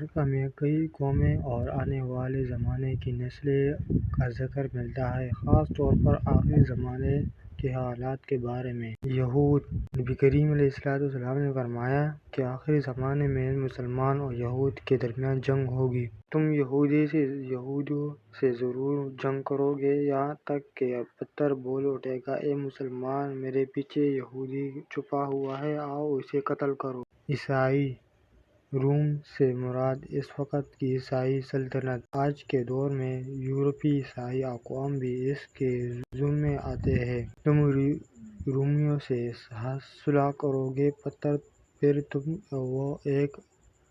مبارکہ میں کئی قومیں اور آنے والے زمانے کی نسلیں کا ذکر ملتا ہے، خاص طور پر آخری زمانے کے حالات کے بارے میں۔ یہود۔ نبی کریم علیہ السلام نے فرمایا کہ آخری زمانے میں مسلمان اور یہود کے درمیان جنگ ہوگی۔ تم یہودیوں سے ضرور جنگ کرو گے، یہاں تک کہ پتھر بول اٹھے گا، اے مسلمان، میرے پیچھے یہودی چھپا ہوا ہے، آؤ اسے قتل کرو۔ عیسائی۔ روم سے مراد اس وقت کی عیسائی سلطنت۔ آج کے دور میں یورپی عیسائی اقوام بھی اس کے ضمن آتے ہیں۔ تم رومیوں سے صلح کرو گے، پھر تم وہ ایک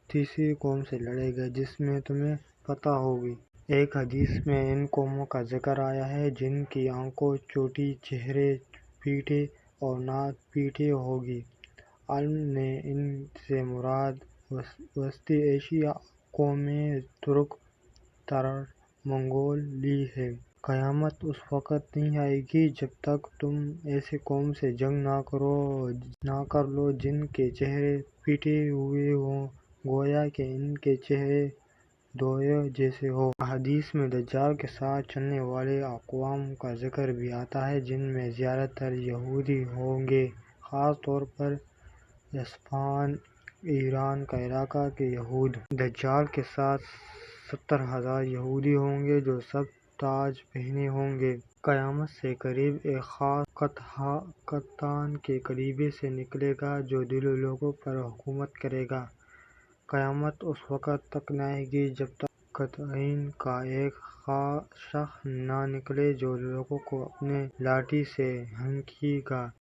تیسری قوم سے لڑے گا جس میں تمہیں فتح ہوگی۔ ایک حدیث میں ان قوموں کا ذکر آیا ہے جن کی آنکھوں چوٹی، چہرے پیٹے اور ناک پیٹے ہوگی۔ عالم نے ان سے مراد وسطی ایشیائی قومیں ترک، تاتار، منگول لی ہے۔ قیامت اس وقت نہیں آئے گی جب تک تم ایسی قوم سے جنگ نہ کر لو جن کے چہرے پیٹے ہوئے ہوں، گویا کہ ان کے چہرے دوئے جیسے ہوں۔ احادیث میں دجال کے ساتھ چلنے والے اقوام کا ذکر بھی آتا ہے جن میں زیادہ تر یہودی ہوں گے، خاص طور پر اسپین، ایران کا علاقہ کے یہود۔ دجال کے ساتھ 70,000 یہودی ہوں گے جو سب تاج پہنے ہوں گے۔ قیامت سے قریب ایک خاص قطان کے قبیلے سے نکلے گا جو دل و لوگوں پر حکومت کرے گا۔ قیامت اس وقت تک نہ آئے گی جب تک قطعین کا ایک شخص نہ نکلے جو لوگوں کو اپنی لاٹھی سے ہینکے گا۔